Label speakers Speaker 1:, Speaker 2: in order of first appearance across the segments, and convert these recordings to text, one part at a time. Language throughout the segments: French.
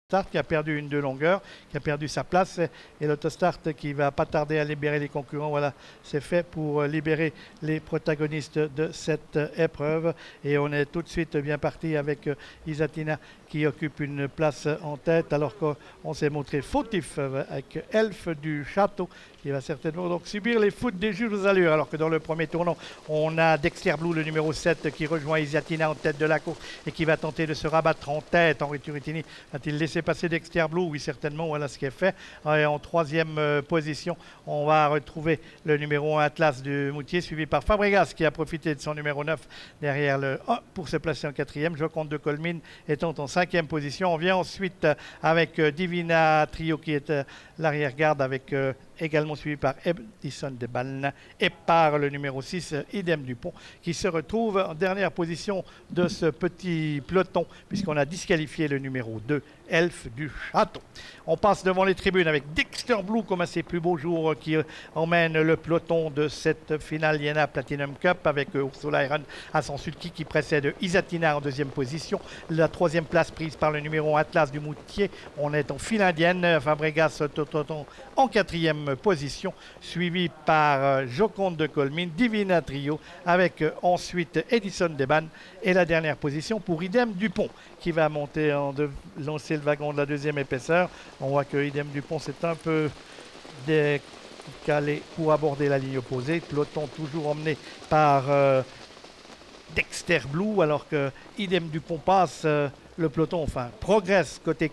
Speaker 1: Start qui a perdu une de longueur, qui a perdu sa place, et l'autostart qui va pas tarder à libérer les concurrents. Voilà, c'est fait pour libérer les protagonistes de cette épreuve, et on est tout de suite bien parti avec Isatina qui occupe une place en tête, alors qu'on s'est montré fautif avec Elf du Château qui va certainement donc subir les foudres des juges aux allures, alors que dans le premier tournant on a Dexter Blue, le numéro 7, qui rejoint Isatina en tête de la course et qui va tenter de se rabattre en tête. Henri Turritini a-t-il laissé passer Dexter Blue? Oui, certainement. Voilà ce qui est fait. Et en troisième position, on va retrouver le numéro 1 Atlas du Moutier, suivi par Fabregas qui a profité de son numéro 9 derrière le 1 pour se placer en quatrième. Joconde de Colmine étant en cinquième position. On vient ensuite avec Divina Trio qui est l'arrière-garde, avec également suivi par Edison Deban et par le numéro 6, Idem Dupont, qui se retrouve en dernière position de ce petit peloton, puisqu'on a disqualifié le numéro 2, Elf du Château. On passe devant les tribunes avec Dexter Blue comme à ses plus beaux jours, qui emmène le peloton de cette finale Iéna Platinum Cup, avec Ursula Iron à son sulky qui précède Isatina en deuxième position. La troisième place prise par le numéro 1 Atlas du Moutier. On est en file indienne. Fabregas Tototon en quatrième position, suivi par Joconde de Colmine, Divina Trio, avec ensuite Edison Deban, et la dernière position pour Idem Dupont, qui va monter lancer le wagon de la deuxième épaisseur. On voit que Idem Dupont s'est un peu décalé pour aborder la ligne opposée. Peloton toujours emmené par Dexter Blue, alors que Idem Dupont passe le peloton, enfin progresse côté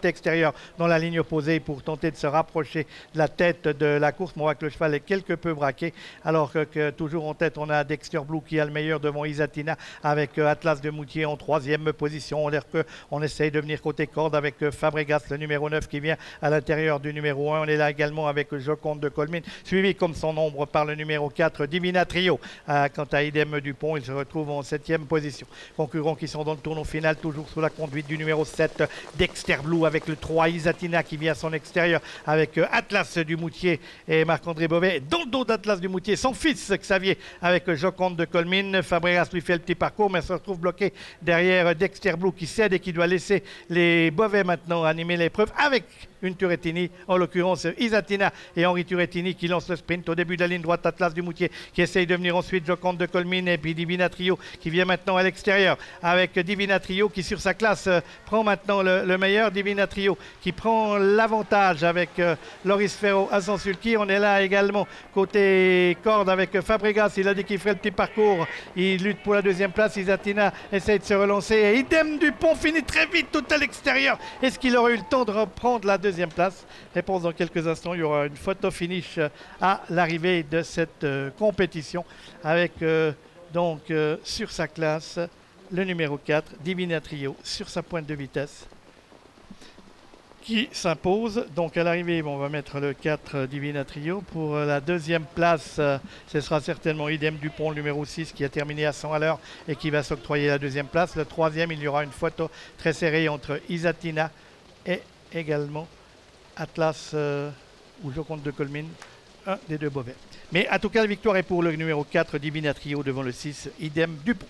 Speaker 1: extérieur dans la ligne opposée pour tenter de se rapprocher de la tête de la course. On voit que le cheval est quelque peu braqué, alors que toujours en tête on a Dexter Blue qui a le meilleur devant Isatina, avec Atlas de Moutier en troisième position. On l'air qu'on essaye de venir côté corde avec Fabregas, le numéro 9, qui vient à l'intérieur du numéro 1. On est là également avec Joconde de Colmine, suivi comme son ombre par le numéro 4, Divina Trio. Quant à Idem Dupont, il se retrouve en septième position. Concurrents qui sont dans le tournoi final, toujours sous la conduite du numéro 7, Dexter Blue, avec le 3, Isatina qui vient à son extérieur, avec Atlas du Moutier et Marc-André Beauvais. Dans le dos d'Atlas du Moutier, son fils Xavier, avec Joconde de Colmine. Fabregas lui fait le petit parcours, mais se retrouve bloqué derrière Dexter Blue qui cède et qui doit laisser les Beauvais maintenant animer l'épreuve avec une Turritini, en l'occurrence Isatina et Henri Turritini qui lance le sprint au début de la ligne droite. Atlas du Moutier qui essaye de venir ensuite, Joconde de Colmine, et puis Divina Trio qui vient maintenant à l'extérieur, avec Divina Trio qui sur sa classe prend maintenant le meilleur. Divina Trio qui prend l'avantage avec Loris Ferro à son sulky. On est là également côté corde avec Fabregas, il a dit qu'il ferait le petit parcours, il lutte pour la deuxième place. Isatina essaye de se relancer et Idem Dupont finit très vite tout à l'extérieur. Est-ce qu'il aurait eu le temps de reprendre la deuxième place? Réponse dans quelques instants. Il y aura une photo finish à l'arrivée de cette compétition, avec donc sur sa classe le numéro 4, Divina Trio, sur sa pointe de vitesse, qui s'impose. Donc à l'arrivée, on va mettre le 4 Divina Trio. Pour la deuxième place, ce sera certainement Idem Dupont, le numéro 6, qui a terminé à 100 à l'heure et qui va s'octroyer la deuxième place. Le troisième, il y aura une photo très serrée entre Isatina et également Atlas ou Joconde de Colmine, un des deux Beauvais. Mais en tout cas, la victoire est pour le numéro 4 Divina Trio devant le 6 Idem Dupont.